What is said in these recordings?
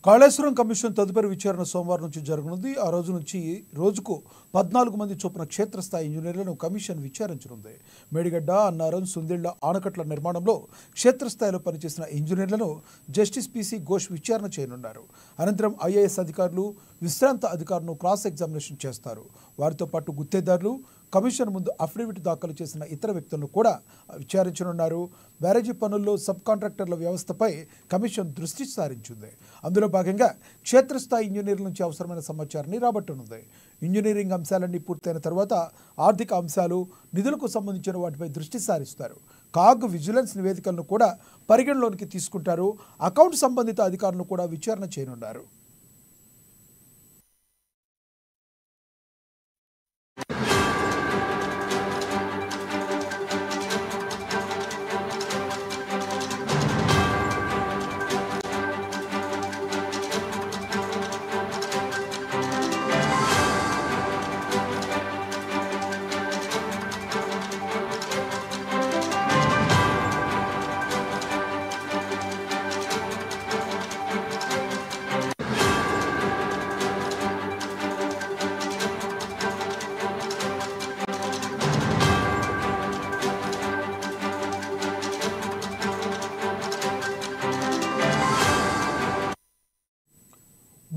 Kaleshwaram commission తదుపరి విచారణ సోమవారం నుంచి జరగనుంది. ఆ రోజు నుంచి రోజుకు 14 మంది చొప్పున క్షేత్రస్థాయి ఇంజనీర్లను కమిషన్ విచారించనుంది. మేడిగడ్డ, అన్నారం, సుందిళ్ల ఆనకట్ల నిర్మాణంలో క్షేత్రస్థాయిలో పనిచేసిన ఇంజనీర్లను జస్టిస్ పిసి ఘోష్ విచారణ చేయనున్నారు. అనంతరం ఐఏఎస్ అధికారులు, విశ్రాంత అధికారులను క్రాస్ ఎగ్జామినేషన్ చేస్తారు. వారితో పాటు గుత్తేదారులు, కమిషన్ ముందు అఫిడవిట్ దాఖలు చేసిన ఇతర వ్యక్తులను కూడా విచారించనున్నారు. బ్యారేజీ పనుల్లో సబ్ కాంట్రాక్టర్ల వ్యవస్థపై కమిషన్ దృష్టి సారించింది. అందులో భాగంగా క్షేత్రస్థాయి ఇంజనీర్ల నుంచి అవసరమైన సమాచారాన్ని రాబట్టనుంది. ఇంజనీరింగ్ అంశాలన్నీ పూర్తయిన తర్వాత ఆర్థిక అంశాలు, నిధులకు సంబంధించిన వాటిపై దృష్టి సారిస్తారు. కాగ్ విజిలెన్స్ నివేదికలను కూడా పరిగణలోనికి తీసుకుంటారు. అకౌంట్ సంబంధిత అధికారులను కూడా విచారణ చేయనున్నారు.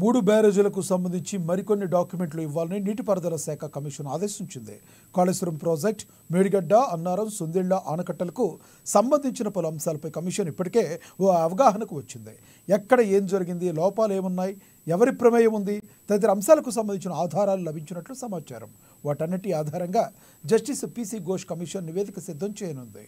మూడు బ్యారేజీలకు సంబంధించి మరికొన్ని డాక్యుమెంట్లు ఇవ్వాలని నీటిపారుదల శాఖ కమిషన్ ఆదేశించింది. కాళేశ్వరం ప్రాజెక్ట్, మేడిగడ్డ, అన్నారం, సుందిళ్ల ఆనకట్టలకు సంబంధించిన పలు అంశాలపై కమిషన్ ఇప్పటికే ఓ అవగాహనకు వచ్చింది. ఎక్కడ ఏం జరిగింది, లోపాలు ఏమున్నాయి, ఎవరి ప్రమేయం ఉంది తదితర అంశాలకు సంబంధించిన ఆధారాలు లభించినట్లు సమాచారం. వాటన్నిటి ఆధారంగా జస్టిస్ పిసి ఘోష్ కమిషన్ నివేదిక సిద్ధం చేయనుంది.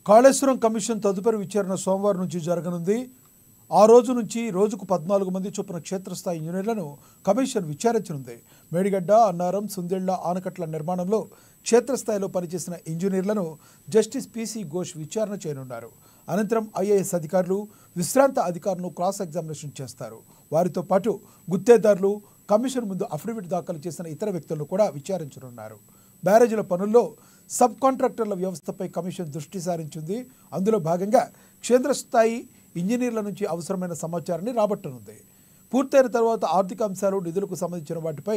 కాళేశ్వరం కమిషన్ తదుపరి విచారణ సోమవారం నుంచి జరగనుంది. ఆ రోజు నుంచి రోజుకు 14 మంది చొప్పున క్షేత్రస్థాయి ఇంజనీర్లను కమిషన్ విచారించనుంది. మేడిగడ్డ, అన్నారం, సుందిళ్ల ఆనకట్ల నిర్మాణంలో క్షేత్రస్థాయిలో పనిచేసిన ఇంజనీర్లను జస్టిస్ పిసి ఘోష్ విచారణ చేయనున్నారు. అనంతరం ఐఏఎస్ అధికారులు, విశ్రాంత అధికారులను క్రాస్ ఎగ్జామినేషన్ చేస్తారు. వారితో పాటు గుత్తేదారులు, కమిషన్ ముందు అఫిడవిట్ దాఖలు చేసిన ఇతర వ్యక్తులను కూడా విచారించనున్నారు. బ్యారేజీల పనుల్లో సబ్ కాంట్రాక్టర్ల వ్యవస్థపై కమిషన్ దృష్టి సారించింది. అందులో భాగంగా క్షేత్రస్థాయి ఇంజనీర్ల నుంచి అవసరమైన సమాచారాన్ని రాబట్టనుంది. పూర్తయిన తర్వాత ఆర్థిక అంశాలు, నిధులకు సంబంధించిన వాటిపై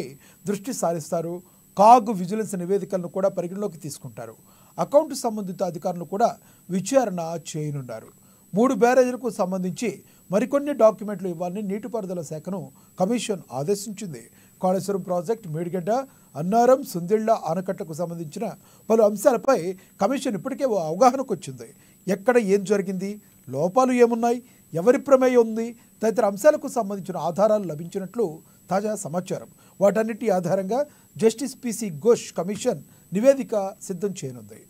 దృష్టి సారిస్తారు. కాగ్ విజిలెన్స్ నివేదికలను కూడా పరిగణలోకి తీసుకుంటారు. అకౌంట్ సంబంధిత అధికారులు కూడా విచారణ చేయనున్నారు. 3 బ్యారేజీలకు సంబంధించి మరికొన్ని డాక్యుమెంట్లు ఇవ్వాలని నీటిపారుదల శాఖను కమిషన్ ఆదేశించింది. కాళేశ్వరం ప్రాజెక్ట్, మేడిగడ్డ, అన్నారం, సుందిళ్ల ఆనకట్టకు సంబంధించిన పలు అంశాలపై కమిషన్ ఇప్పటికే ఓ అవగాహనకు వచ్చింది. ఎక్కడ ఏం జరిగింది, లోపాలు ఏమున్నాయి, ఎవరి ప్రమేయం ఉంది తదితర అంశాలకు సంబంధించిన ఆధారాలు లభించినట్లు తాజా సమాచారం. వాటన్నిటి ఆధారంగా జస్టిస్ పిసి ఘోష్ కమిషన్ నివేదిక సిద్ధం చేయనుంది.